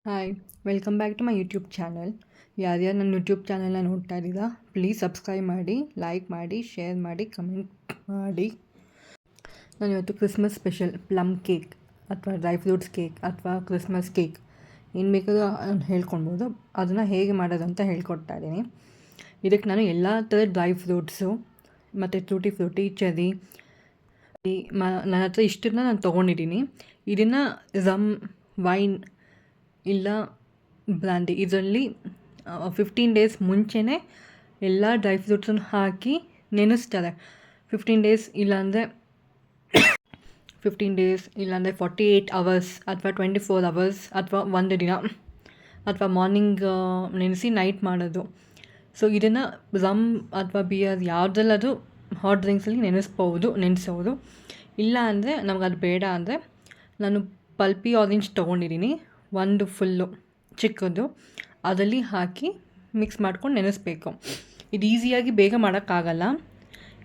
Hi welcome back to my YouTube channel. ಯಾರ್ಯಾರು ನನ್ನ YouTube ಚಾನಲ್ನ ನೋಡ್ತಾ ಇದ್ದೀರಾ, ಪ್ಲೀಸ್ ಸಬ್ಸ್ಕ್ರೈಬ್ ಮಾಡಿ, ಲೈಕ್ ಮಾಡಿ, ಶೇರ್ ಮಾಡಿ, ಕಮೆಂಟ್ ಮಾಡಿ. ನಾನು ಇವತ್ತು ಕ್ರಿಸ್ಮಸ್ ಸ್ಪೆಷಲ್ ಪ್ಲಮ್ ಕೇಕ್ ಅಥವಾ ಡ್ರೈ ಫ್ರೂಟ್ಸ್ ಕೇಕ್ ಅಥವಾ ಕ್ರಿಸ್ಮಸ್ ಕೇಕ್ ಏನು ಬೇಕಾದರೂ ಹೇಳ್ಕೊಳ್ಬೋದು. ಅದನ್ನು ಹೇಗೆ ಮಾಡೋದಂತ ಹೇಳ್ಕೊಡ್ತಾ ಇದ್ದೀನಿ. ಇದಕ್ಕೆ ನಾನು ಎಲ್ಲ ಥರದ ಡ್ರೈ ಫ್ರೂಟ್ಸು ಮತ್ತು ಟೂಟಿ ಫ್ರೂಟಿ, ಚೆರಿ ನನ್ನ ಹತ್ರ ಇಷ್ಟನ್ನ ನಾನು ತೊಗೊಂಡಿದ್ದೀನಿ. ಇದನ್ನು ರಮ್, ವೈನ್ ಇಲ್ಲ ಬ್ರ್ಯಾಂಡಿ ಇದರಲ್ಲಿ 15 ಡೇಸ್ ಮುಂಚೆನೇ ಎಲ್ಲ ಡ್ರೈ ಫ್ರೂಟ್ಸನ್ನು ಹಾಕಿ ನೆನೆಸ್ತಾರೆ. 15 ಡೇಸ್ ಇಲ್ಲಾಂದರೆ 48 ಅವರ್ಸ್ ಅಥವಾ 24 ಅವರ್ಸ್ ಅಥವಾ ಒಂದು ದಿನ ಅಥವಾ ಮಾರ್ನಿಂಗ್ ನೆನೆಸಿ ನೈಟ್ ಮಾಡೋದು. ಸೊ ಇದನ್ನು ರಮ್ ಅಥವಾ ಬಿಯರ್ ಯಾವುದೆಲ್ಲದು ಹಾಟ್ ಡ್ರಿಂಕ್ಸಲ್ಲಿ ನೆನೆಸೋದು. ಇಲ್ಲ ಅಂದರೆ ನಮ್ಗೆ ಅದು ಬೇಡ ಅಂದರೆ ನಾನು ಪಲ್ಪಿ ಆರೆಂಜ್ ತೊಗೊಂಡಿದ್ದೀನಿ, ಒಂದು ಫುಲ್ಲು ಚಿಕ್ಕದು, ಅದರಲ್ಲಿ ಹಾಕಿ ಮಿಕ್ಸ್ ಮಾಡ್ಕೊಂಡು ನೆನೆಸಬೇಕು. ಇದು ಈಸಿಯಾಗಿ ಬೇಗ ಮಾಡೋಕ್ಕಾಗಲ್ಲ.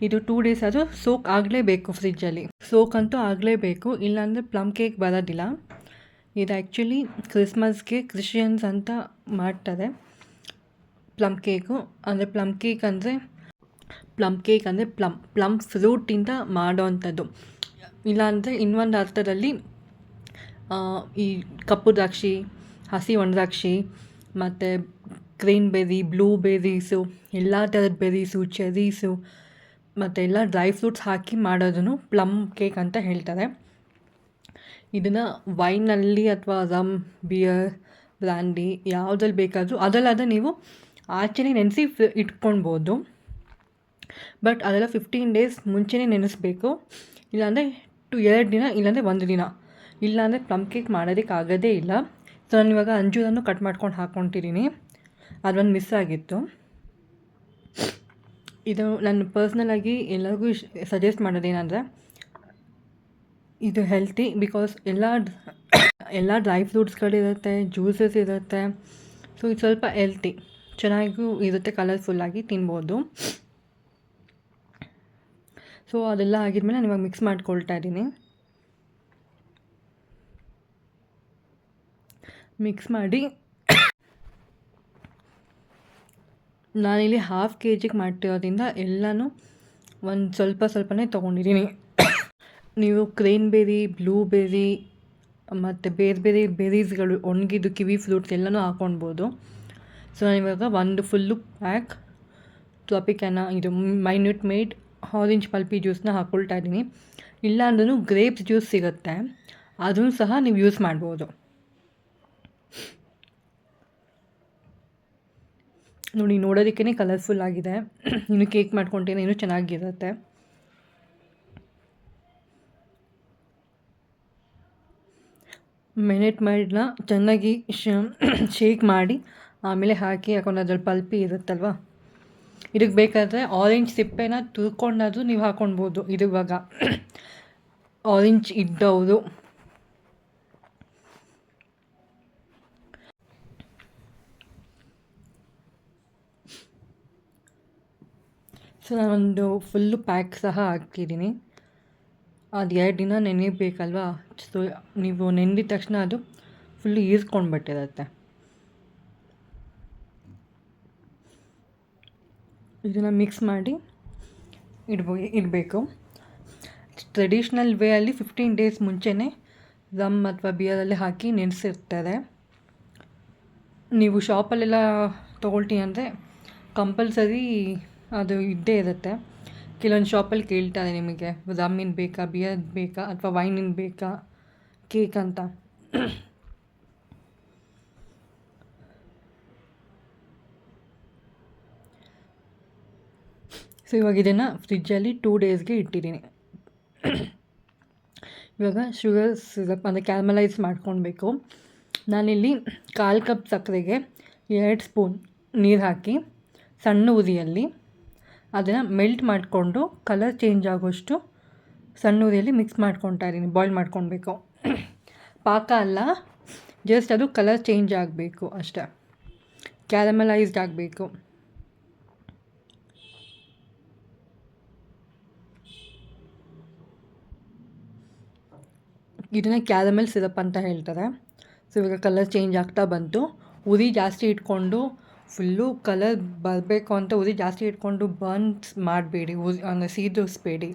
ಇದು 2 ಡೇಸ್ ಅದು ಸೋಕ್ ಆಗಲೇಬೇಕು, ಫ್ರಿಜ್ಜಲ್ಲಿ ಸೋಕ್ ಅಂತೂ ಆಗಲೇಬೇಕು, ಇಲ್ಲಾಂದರೆ ಪ್ಲಮ್ ಕೇಕ್ ಬರೋದಿಲ್ಲ. ಇದು ಆ್ಯಕ್ಚುಲಿ ಕ್ರಿಸ್ಮಸ್ಗೆ ಕ್ರಿಶ್ಚಿಯನ್ಸ್ ಅಂತ ಮಾಡ್ತಾರೆ ಪ್ಲಮ್ ಕೇಕು. ಅಂದರೆ ಪ್ಲಮ್ ಕೇಕ್ ಅಂದರೆ ಪ್ಲಮ್ ಫ್ರೂಟಿಂದ ಮಾಡೋ ಅಂಥದ್ದು. ಇಲ್ಲಾಂದರೆ ಇನ್ನೊಂದು ಅರ್ಥದಲ್ಲಿ ಈ ಕಪ್ಪು ದ್ರಾಕ್ಷಿ, ಹಸಿ ಒಣದ್ರಾಕ್ಷಿ ಮತ್ತು ಕ್ರೇನ್ಬೆರಿ, ಬ್ಲೂಬೆರೀಸು, ಎಲ್ಲ ಥರದ ಬೆರೀಸು, ಚೆರೀಸು ಮತ್ತು ಎಲ್ಲ ಡ್ರೈ ಫ್ರೂಟ್ಸ್ ಹಾಕಿ ಮಾಡೋದನ್ನು ಪ್ಲಮ್ ಕೇಕ್ ಅಂತ ಹೇಳ್ತಾರೆ. ಇದನ್ನು ವೈನಲ್ಲಿ ಅಥವಾ ರಮ್, ಬಿಯರ್, ಬ್ರ್ಯಾಂಡಿ ಯಾವುದ್ರಲ್ಲಿ ಬೇಕಾದರೂ ಅದಲ್ಲಾದರೆ ನೀವು ಆಚೆನೇ ನೆನೆಸಿ ಇಟ್ಕೊಳ್ಬೋದು. ಬಟ್ ಅದೆಲ್ಲ 15 ಡೇಸ್ ಮುಂಚೆನೇ ನೆನೆಸಬೇಕು. ಇಲ್ಲಾಂದರೆ 2 ದಿನ, ಇಲ್ಲಾಂದರೆ 1 ದಿನ, ಇಲ್ಲಾಂದರೆ ಪ್ಲಮ್ ಕೇಕ್ ಮಾಡೋದಕ್ಕಾಗೋದೇ ಇಲ್ಲ. ಸೊ ನಾನು ಇವಾಗ ಅಂಜೂರನ್ನು ಕಟ್ ಮಾಡ್ಕೊಂಡು ಹಾಕ್ಕೊತಿದ್ದೀನಿ, ಅದೊಂದು ಮಿಸ್ ಆಗಿತ್ತು. ಇದು ನಾನು ಪರ್ಸ್ನಲಾಗಿ ಎಲ್ಲರಿಗೂ ಸಜೆಸ್ಟ್ ಮಾಡೋದೇನೆಂದರೆ, ಇದು ಹೆಲ್ತಿ ಬಿಕಾಸ್ ಎಲ್ಲ ಡ್ರೈ ಫ್ರೂಟ್ಸ್ಗಳಿರುತ್ತೆ, ಜ್ಯೂಸಸ್ ಇರುತ್ತೆ. ಸೊ ಇದು ಸ್ವಲ್ಪ ಹೆಲ್ತಿ, ಚೆನ್ನಾಗೂ ಇರುತ್ತೆ, ಕಲರ್ಫುಲ್ಲಾಗಿ ತಿನ್ಬೋದು. ಸೊ ಅದೆಲ್ಲ ಆಗಿದ್ಮೇಲೆ ನಾನು ಇವಾಗ ಮಿಕ್ಸ್ ಮಾಡ್ಕೊಳ್ತಾ ಇದ್ದೀನಿ. ಮಿಕ್ಸ್ ಮಾಡಿ ನಾನಿಲ್ಲಿ 1/2 kg ಮಾಡ್ತಿರೋದ್ರಿಂದ ಎಲ್ಲನೂ ಒಂದು ಸ್ವಲ್ಪನೇ ತೊಗೊಂಡಿದ್ದೀನಿ. ನೀವು ಕ್ರೇನ್ಬೆರಿ, ಬ್ಲೂಬೆರಿ ಮತ್ತು ಬೇರೆ ಬೆರೀಸ್ಗಳು, ಒಣಗಿದ್ದು ಕಿವಿ ಫ್ರೂಟ್ಸ್ ಎಲ್ಲನೂ ಹಾಕ್ಕೊಳ್ಬೋದು. ಸೊ ನಾನಿವಾಗ ಒಂದು ಫುಲ್ಲು ಪ್ಯಾಕ್ ಟ್ರಾಪಿಕಾನಾ ಇದು ಮೈನ್ಯೂಟ್ ಮೇಡ್ ಆರೆಂಜ್ ಪಲ್ಪಿ ಜ್ಯೂಸನ್ನ ಹಾಕ್ಕೊಳ್ತಾ ಇದ್ದೀನಿ. ಇಲ್ಲಾಂದ್ರೂ ಗ್ರೇಪ್ಸ್ ಜ್ಯೂಸ್ ಸಿಗುತ್ತೆ, ಅದನ್ನು ಸಹ ನೀವು ಯೂಸ್ ಮಾಡ್ಬೋದು. ನೋಡಿ, ನೋಡೋದಕ್ಕೇ ಕಲರ್ಫುಲ್ ಆಗಿದೆ. ಇನ್ನು ಕೇಕ್ ಮಾಡ್ಕೊಂಡೇನೆ ಇನ್ನೂ ಚೆನ್ನಾಗಿರುತ್ತೆ. ಮಿನಿಟ್ ಮೇಡನ್ನ ಚೆನ್ನಾಗಿ ಶೇಕ್ ಮಾಡಿ ಆಮೇಲೆ ಹಾಕಿ ಹಾಕೊಂಡು ಅದ್ರಲ್ಲಿ ಪಲ್ಪಿ ಇರುತ್ತಲ್ವ, ಇದಕ್ಕೆ ಬೇಕಾದರೆ ಆರೆಂಜ್ ಸಿಪ್ಪೆನ ತುರ್ಕೊಂಡಾದರೂ ನೀವು ಹಾಕ್ಕೊಳ್ಬೋದು. ಇದು ಇವಾಗ ಆರೆಂಜ್ ಇದ್ದವರು ಸೊ ನಾನೊಂದು ಫುಲ್ಲು ಪ್ಯಾಕ್ ಸಹ ಹಾಕಿದ್ದೀನಿ. ಅದು 2 ದಿನ ನೆನೆಯಬೇಕಲ್ವಾ, ಸೊ ನೀವು ನೆನೆದ ತಕ್ಷಣ ಅದು ಫುಲ್ಲು ಈರ್ಕೊಂಡ್ಬಿಟ್ಟಿರುತ್ತೆ. ಇದನ್ನು ಮಿಕ್ಸ್ ಮಾಡಿ ಇಡಬೇಕು. ಟ್ರೆಡಿಷ್ನಲ್ ವೇಯಲ್ಲಿ 15 ಡೇಸ್ ಮುಂಚೆನೇ ರಮ್ ಅಥವಾ ಬಿಯರಲ್ಲಿ ಹಾಕಿ ನೆನೆಸಿರ್ತಾರೆ. ನೀವು ಶಾಪಲ್ಲೆಲ್ಲ ತೊಗೊಳ್ತೀನಿ ಅಂದರೆ ಕಂಪಲ್ಸರಿ ಅದು ಇದ್ದೇ ಇರುತ್ತೆ. ಕೆಲವೊಂದು ಶಾಪಲ್ಲಿ ಕೇಳ್ತಾರೆ ನಿಮಗೆ ರಮ್ಮಿನ ಬೇಕಾ, ಬಿಯರ್ ಬೇಕಾ ಅಥವಾ ವೈನಿನ ಬೇಕಾ ಕೇಕ್ ಅಂತ. ಸೊ ಇವಾಗ ಇದನ್ನು ಫ್ರಿಜ್ಜಲ್ಲಿ 2 ಡೇಸ್ಗೆ ಇಟ್ಟಿದ್ದೀನಿ. ಇವಾಗ ಶುಗರ್ ಸಿರಪ್ ಅಂದರೆ ಕ್ಯಾರಮಲೈಸ್ ಮಾಡ್ಕೊಳ್ಬೇಕು. ನಾನಿಲ್ಲಿ 1/4 ಕಪ್ ಸಕ್ಕರೆಗೆ 2 ಸ್ಪೂನ್ ನೀರು ಹಾಕಿ ಸಣ್ಣ ಉರಿಯಲ್ಲಿ ಅದನ್ನು ಮೆಲ್ಟ್ ಮಾಡಿಕೊಂಡು ಕಲರ್ ಚೇಂಜ್ ಆಗೋಷ್ಟು ಸಣ್ಣ ಉರಿಯಲ್ಲಿ ಮಿಕ್ಸ್ ಮಾಡ್ಕೊತಾ ಇದ್ದೀನಿ. ಬಾಯ್ಲ್ ಮಾಡ್ಕೊಳ್ಬೇಕು, ಪಾಕ ಅಲ್ಲ, ಜಸ್ಟ್ ಅದು ಕಲರ್ ಚೇಂಜ್ ಆಗಬೇಕು ಅಷ್ಟೇ, ಕ್ಯಾರಮಲೈಸ್ಡ್ ಆಗಬೇಕು. ಇದನ್ನು ಕ್ಯಾರಮೆಲ್ ಸಿರಪ್ ಅಂತ ಹೇಳ್ತಾರೆ. ಸೊ ಇವಾಗ ಕಲರ್ ಚೇಂಜ್ ಆಗ್ತಾ ಬಂತು. ಉರಿ ಜಾಸ್ತಿ ಇಟ್ಕೊಂಡು ಫುಲ್ಲು ಕಲರ್ ಬರಬೇಕು ಅಂತ ಉರಿ ಜಾಸ್ತಿ ಇಟ್ಕೊಂಡು ಬರ್ನ್ಸ್ ಮಾಡಬೇಡಿ, ಅಂದರೆ ಸೀದಿಸ್ಬೇಡಿ.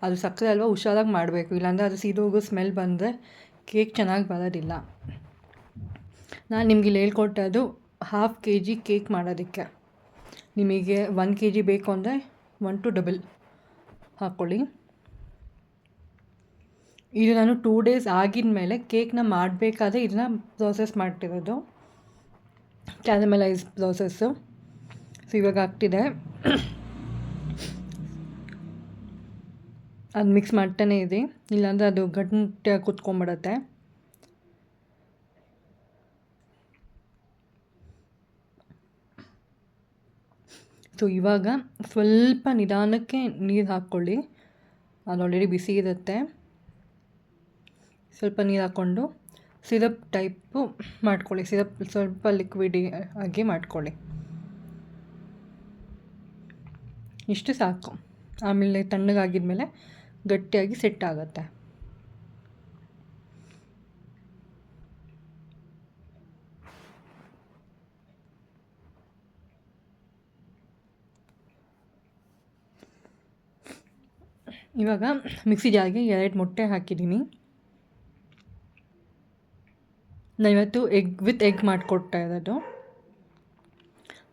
ಅದು ಸಕ್ಕರೆ ಅಲ್ವಾ, ಹುಷಾರಾಗಿ ಮಾಡಬೇಕು, ಇಲ್ಲಾಂದರೆ ಅದು ಸೀದೋಗೋ ಸ್ಮೆಲ್ ಬಂದರೆ ಕೇಕ್ ಚೆನ್ನಾಗಿ ಬರೋದಿಲ್ಲ. ನಾನು ನಿಮ್ಗೆ ಇಲ್ಲಿ ಹೇಳ್ಕೊಟ್ಟದು 1/2 kg ಕೇಕ್ ಮಾಡೋದಕ್ಕೆ. ನಿಮಗೆ 1 kg ಬೇಕು ಅಂದರೆ 1 to ಡಬಲ್ ಹಾಕ್ಕೊಳ್ಳಿ. ಇದು ನಾನು 2 days ಆಗಿದ ಮೇಲೆ ಕೇಕ್ನ ಮಾಡಬೇಕಾದ್ರೆ ಇದನ್ನು ಪ್ರೋಸೆಸ್ ಮಾಡ್ತಿರೋದು, ಕ್ಯಾರಮಲೈಸ್ ಪ್ರೋಸೆಸ್ಸು. ಸೊ ಇವಾಗ ಆಗ್ತಿದೆ, ಅದು ಮಿಕ್ಸ್ ಮಾಡ್ತಾನೇ ಇದೆ, ಇಲ್ಲಾಂದರೆ ಅದು ಗಂಟೆ ಕುತ್ಕೊಂಡ್ಬಿಡತ್ತೆ. ಸೊ ಇವಾಗ ಸ್ವಲ್ಪ ನಿಧಾನಕ್ಕೆ ನೀರು ಹಾಕ್ಕೊಳ್ಳಿ, ಅದು ಆಲ್ರೆಡಿ ಬಿಸಿ ಇರುತ್ತೆ. ಸ್ವಲ್ಪ ನೀರು ಹಾಕ್ಕೊಂಡು ಸಿರಪ್ ಟೈಪು ಮಾಡ್ಕೊಳ್ಳಿ, ಸಿರಪ್ ಸ್ವಲ್ಪ ಲಿಕ್ವಿಡ್ ಆಗಿ ಮಾಡ್ಕೊಳ್ಳಿ, ಇಷ್ಟು ಸಾಕು. ಆಮೇಲೆ ತಣ್ಣಗಾಗಿದ್ಮೇಲೆ ಗಟ್ಟಿಯಾಗಿ ಸೆಟ್ ಆಗುತ್ತೆ. ಇವಾಗ ಮಿಕ್ಸಿ ಜಾರ್ಗೆ 2 ಮೊಟ್ಟೆ ಹಾಕಿದ್ದೀನಿ. ನಾನು ಇವತ್ತು ಎಗ್ ಮಾಡಿಕೊಡ್ತಾ ಇರೋದು.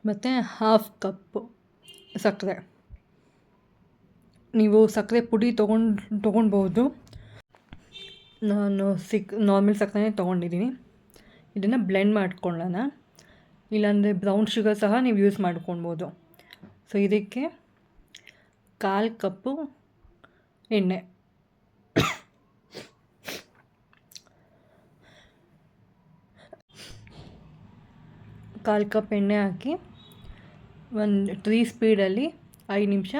ಮತ್ತು 1/2 ಕಪ್ಪು ಸಕ್ಕರೆ. ನೀವು ಸಕ್ಕರೆ ಪುಡಿ ತೊಗೊಳ್ಬೋದು, ನಾನು ನಾರ್ಮಲ್ ಸಕ್ಕರೆನೇ ತೊಗೊಂಡಿದ್ದೀನಿ. ಇದನ್ನು ಬ್ಲೆಂಡ್ ಮಾಡ್ಕೊಳ್ಳೋಣ, ಇಲ್ಲಾಂದರೆ ಬ್ರೌನ್ ಶುಗರ್ ಸಹ ನೀವು ಯೂಸ್ ಮಾಡ್ಕೊಳ್ಬೋದು. ಸೊ ಇದಕ್ಕೆ 1/4 ಕಪ್ಪು ಎಣ್ಣೆ, ಹಾಕಿ ಒಂದು 3 ಸ್ಪೀಡಲ್ಲಿ 5 ನಿಮಿಷ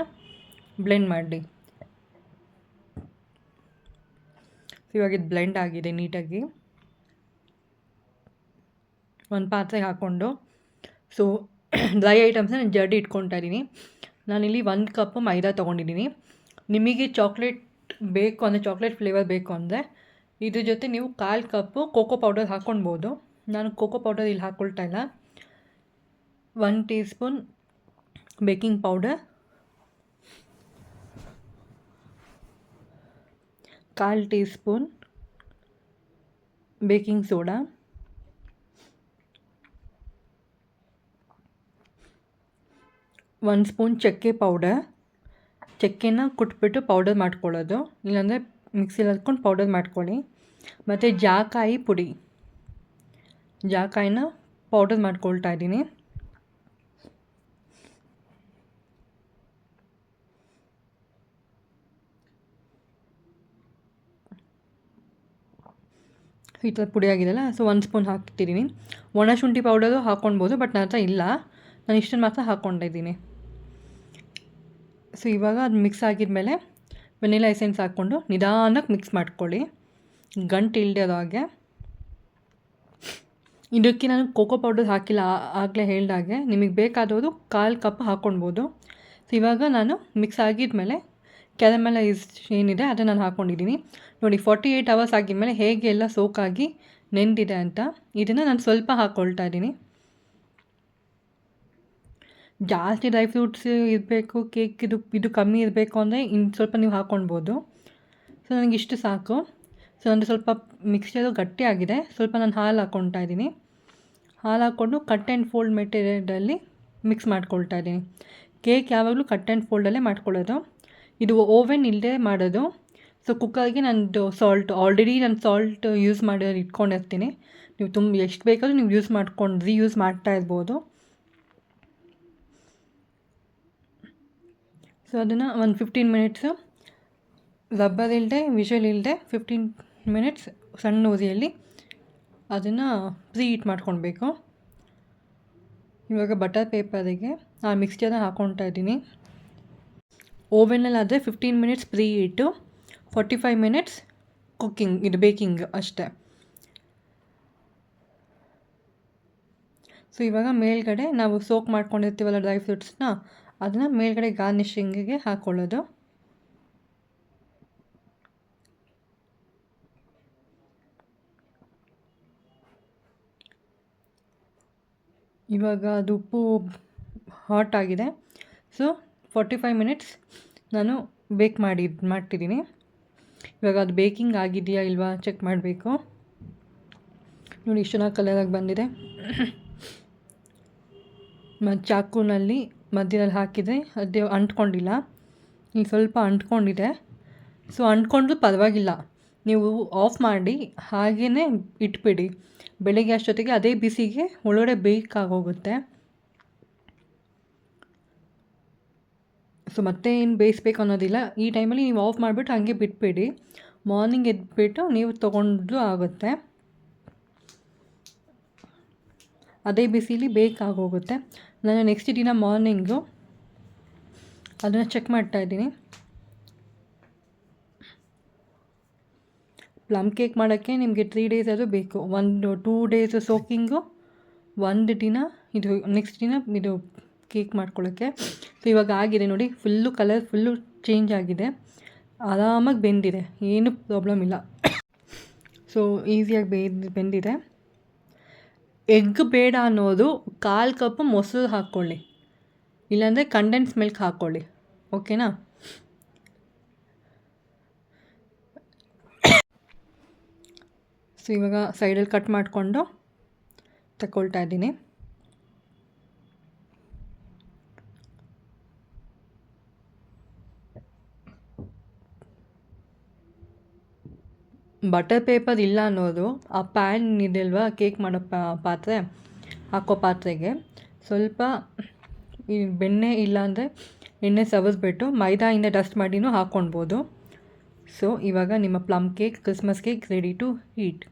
ಬ್ಲೆಂಡ್ ಮಾಡಿ. ಇವಾಗ ಇದು ಬ್ಲೆಂಡ್ ಆಗಿದೆ ನೀಟಾಗಿ. ಒಂದು ಪಾತ್ರೆಗೆ ಹಾಕ್ಕೊಂಡು, ಸೊ ಡ್ರೈ ಐಟಮ್ಸ್ನ ನಾನು ಜರ್ಡಿ ಇಟ್ಕೊತಾ ಇದ್ದೀನಿ. ನಾನಿಲ್ಲಿ 1 ಕಪ್ ಮೈದಾ ತೊಗೊಂಡಿದ್ದೀನಿ. ನಿಮಗೆ ಚಾಕ್ಲೇಟ್ ಬೇಕು ಅಂದರೆ, ಚಾಕ್ಲೇಟ್ ಫ್ಲೇವರ್ ಬೇಕು ಅಂದರೆ ಇದ್ರ ಜೊತೆ ನೀವು 1/4 ಕಪ್ಪು ಕೋಕೋ ಪೌಡರ್ ಹಾಕ್ಕೊಳ್ಬೋದು. ನಾನು ಕೋಕೋ ಪೌಡರ್ ಇಲ್ಲಿ ಹಾಕ್ಕೊಳ್ತಾ ಇಲ್ಲ. 1 tea spoon baking powder, 1/4 tea spoon baking soda, 1 spoon ಚಕ್ಕೆ ಪೌಡರ್. ಚಕ್ಕೆನ ಕುಟ್ಬಿಟ್ಟು ಪೌಡರ್ ಮಾಡ್ಕೊಳ್ಳೋದು, ಇಲ್ಲಾಂದರೆ ಮಿಕ್ಸಿಲಿ ಹಾಕ್ಕೊಂಡು ಪೌಡರ್ ಮಾಡ್ಕೊಳ್ಳಿ. ಮತ್ತು ಜಾಕಾಯಿ ಪುಡಿ, ಜಾಕಾಯಿನ ಪೌಡರ್ ಮಾಡ್ಕೊಳ್ತಾ ಇದ್ದೀನಿ. ಈ ಥರ ಪುಡಿ ಆಗಿದೆಯಲ್ಲ, ಸೊ 1 ಸ್ಪೂನ್ ಹಾಕ್ತಿದ್ದೀನಿ. ಒಣ ಶುಂಠಿ ಪೌಡರು ಹಾಕ್ಕೊಳ್ಬೋದು, ಬಟ್ ನನ್ನ ಹತ್ರ ಇಲ್ಲ, ನಾನು ಇಷ್ಟನ್ನು ಮಾತ್ರ ಹಾಕ್ಕೊಂಡಿದ್ದೀನಿ. ಸೊ ಇವಾಗ ಅದು ಮಿಕ್ಸ್ ಆಗಿದ್ಮೇಲೆ ವೆನಿಲಾ ಎಸೆನ್ಸ್ ಹಾಕ್ಕೊಂಡು ನಿಧಾನಕ್ಕೆ ಮಿಕ್ಸ್ ಮಾಡ್ಕೊಳ್ಳಿ, ಗಂಟು ಇಲ್ಲದೆ ಇರೋ ಹಾಗೆ. ಇದಕ್ಕೆ ನಾನು ಕೋಕೋ ಪೌಡರ್ ಹಾಕಿಲ್ಲ, ಆಗಲೇ ಹೇಳ್ದಾಗೆ. ನಿಮಗೆ ಬೇಕಾದವರು 1/4 ಕಪ್ ಹಾಕ್ಕೊಳ್ಬೋದು. ಸೊ ಇವಾಗ ನಾನು ಮಿಕ್ಸ್ ಆಗಿದ್ಮೇಲೆ ಕ್ಯಾರಮಲೈಸ್ ಏನಿದೆ ಅದನ್ನು ನಾನು ಹಾಕ್ಕೊಂಡಿದ್ದೀನಿ. ನೋಡಿ 48 hours ಆಗಿದ್ಮೇಲೆ ಹೇಗೆ ಎಲ್ಲ ಸೋಕಾಗಿ ನೆಂದಿದೆ ಅಂತ. ಇದನ್ನು ನಾನು ಸ್ವಲ್ಪ ಹಾಕ್ಕೊಳ್ತಾ ಇದ್ದೀನಿ. ಜಾಸ್ತಿ ಡ್ರೈ ಫ್ರೂಟ್ಸ್ ಇರಬೇಕು, ಕೇಕ್ ಇದು ಕಮ್ಮಿ ಇರಬೇಕು ಅಂದರೆ ಇನ್ನು ಸ್ವಲ್ಪ ನೀವು ಹಾಕ್ಕೊಳ್ಬೋದು. ಸೊ ನನಗೆ ಇಷ್ಟು ಸಾಕು. ಸೊ ಅಂದರೆ ಸ್ವಲ್ಪ ಮಿಕ್ಸ್ಚರು ಗಟ್ಟಿಯಾಗಿದೆ, ಸ್ವಲ್ಪ ನಾನು ಹಾಲು ಹಾಕ್ಕೊಳ್ತಾ ಇದ್ದೀನಿ. ಹಾಲು ಹಾಕ್ಕೊಂಡು ಕಟ್ ಆ್ಯಂಡ್ ಫೋಲ್ಡ್ ಮೆಟೀರಿಯಲಲ್ಲಿ ಮಿಕ್ಸ್ ಮಾಡ್ಕೊಳ್ತಾ ಇದ್ದೀನಿ. ಕೇಕ್ ಯಾವಾಗಲೂ ಕಟ್ ಆ್ಯಂಡ್ ಫೋಲ್ಡಲ್ಲೇ ಮಾಡ್ಕೊಳ್ಳೋದು. ಇದು ಓವೆನ್ ಇಲ್ಲದೆ ಮಾಡೋದು. ಸೊ ಕುಕ್ಕರ್ಗೆ ನಂದು ಆಲ್ರೆಡಿ ನಾನು ಸಾಲ್ಟ್ ಯೂಸ್ ಮಾಡಿ ಇಟ್ಕೊಂಡಿರ್ತೀನಿ. ನೀವು ಎಷ್ಟು ಬೇಕಾದರೂ ನೀವು ರೀಯೂಸ್ ಮಾಡ್ತಾ ಇರ್ಬೋದು. ಸೊ ಅದನ್ನು ಒಂದು 15 ಮಿನಿಟ್ಸು ರಬ್ಬರ್ ಇಲ್ಲದೆ, ವಿಷಲ್ ಇಲ್ಲದೆ 15 ಮಿನಿಟ್ಸ್ ಸಣ್ಣ ಉರಿಯಲ್ಲಿ ಅದನ್ನು ಪ್ರೀ ಹೀಟ್ ಮಾಡ್ಕೊಳ್ಬೇಕು. ಇವಾಗ ಬಟರ್ ಪೇಪರಿಗೆ ಆ ಮಿಕ್ಸ್ಚರ್ನ ಹಾಕ್ಕೊಳ್ತಾ ಇದ್ದೀನಿ. ಓವೆನಲ್ಲಾದರೆ 15 minutes pre heat, 45 minutes cooking, ಇದು ಬೇಕಿಂಗ್ ಅಷ್ಟೇ. ಸೊ ಇವಾಗ ಮೇಲ್ಗಡೆ ನಾವು ಸೋಕ್ ಮಾಡ್ಕೊಂಡಿರ್ತೀವಲ್ಲ ಡ್ರೈ ಫ್ರೂಟ್ಸ್ನ, ಅದನ್ನು ಮೇಲ್ಗಡೆ ಗಾರ್ನಿಷಿಂಗಿಗೆ ಹಾಕ್ಕೊಳ್ಳೋದು. ಇವಾಗ ಅದು ಉಪ್ಪು ಹಾಟ್ ಆಗಿದೆ. ಸೊ 45 ಮಿನಿಟ್ಸ್ ನಾನು ಮಾಡ್ತಿದ್ದೀನಿ. ಇವಾಗ ಅದು ಬೇಕಿಂಗ್ ಆಗಿದೆಯಾ ಇಲ್ವಾ ಚೆಕ್ ಮಾಡಬೇಕು. ನೋಡಿ ಇಷ್ಟು ಚೆನ್ನಾಗಿ ಕಲರಾಗಿ ಬಂದಿದೆ. ಮತ್ತು ಚಾಕುನಲ್ಲಿ ಮಧ್ಯದಲ್ಲಿ ಹಾಕಿದರೆ ಅದು ಅಂಟ್ಕೊಂಡಿಲ್ಲ. ಈಗ ಸ್ವಲ್ಪ ಅಂಟ್ಕೊಂಡಿದೆ. ಸೊ ಅಂಟ್ಕೊಂಡ್ರೂ ಪರವಾಗಿಲ್ಲ, ನೀವು ಆಫ್ ಮಾಡಿ ಹಾಗೇ ಇಟ್ಬಿಡಿ. ಬೆಳಗ್ಗೆ ಅಷ್ಟೊತ್ತಿಗೆ ಅದೇ ಬಿಸಿಗೆ ಒಳಗಡೆ ಬೇಯ್ಕಾಗೋಗುತ್ತೆ. ಸೊ ಮತ್ತೆ ಏನು ಬೇಯಿಸ್ಬೇಕು ಅನ್ನೋದಿಲ್ಲ. ಈ ಟೈಮಲ್ಲಿ ನೀವು ಆಫ್ ಮಾಡಿಬಿಟ್ಟು ಹಾಗೆ ಬಿಟ್ಬಿಡಿ. ಮಾರ್ನಿಂಗ್ ಎದ್ಬಿಟ್ಟು ನೀವು ತೊಗೊಂಡ್ರೂ ಆಗುತ್ತೆ. ಅದೇ ಬಿಸಿಲಿ ಬೇಕಾಗೋಗುತ್ತೆ. ನಾನು ನೆಕ್ಸ್ಟ್ ದಿನ ಮಾರ್ನಿಂಗು ಅದನ್ನು ಚೆಕ್ ಮಾಡ್ತಾಯಿದ್ದೀನಿ. ಪ್ಲಮ್ ಕೇಕ್ ಮಾಡೋಕ್ಕೆ ನಿಮಗೆ 3 ಡೇಸ್ ಆದರೂ ಬೇಕು. 2 ಡೇಸ್ ಸೋಕಿಂಗು, 1 ದಿನ ಇದು ನೆಕ್ಸ್ಟ್ ದಿನ ಇದು ಕೇಕ್ ಮಾಡ್ಕೊಳ್ಳೋಕ್ಕೆ. ಸೊ ಇವಾಗ ಆಗಿದೆ ನೋಡಿ, ಫುಲ್ಲು ಚೇಂಜ್ ಆಗಿದೆ, ಆರಾಮಾಗಿ ಬೆಂದಿದೆ, ಏನೂ ಪ್ರಾಬ್ಲಮ್ ಇಲ್ಲ. ಸೊ ಈಸಿಯಾಗಿ ಬೆಂದಿದೆ. ಎಗ್ ಬೇಡ ಅನ್ನೋದು 1/4 ಕಪ್ ಮೊಸರು ಹಾಕ್ಕೊಳ್ಳಿ, ಇಲ್ಲಾಂದರೆ ಕಂಡೆನ್ಸ್ ಮಿಲ್ಕ್ ಹಾಕ್ಕೊಳ್ಳಿ, ಓಕೆನಾ. ಸೊ ಇವಾಗ ಸೈಡಲ್ಲಿ ಕಟ್ ಮಾಡಿಕೊಂಡು ತಗೊಳ್ತಾ ಇದ್ದೀನಿ. ಬಟರ್ ಪೇಪರ್ ಇಲ್ಲ ಅನ್ನೋದು ಆ ಪ್ಯಾನ್ ಇದೆಯಲ್ವಾ, ಕೇಕ್ ಮಾಡೋ ಪಾತ್ರೆ ಹಾಕೋ ಪಾತ್ರೆಗೆ ಸ್ವಲ್ಪ ಈ ಬೆಣ್ಣೆ ಇಲ್ಲಾಂದರೆ ಎಣ್ಣೆ ಸವರಿಸ್ಬಿಟ್ಟು ಮೈದಾಯಿಂದ ಡಸ್ಟ್ ಮಾಡಿನೂ ಹಾಕ್ಕೊಳ್ಬೋದು. ಸೊ ಇವಾಗ ನಿಮ್ಮ plum cake, Christmas cake ready to heat.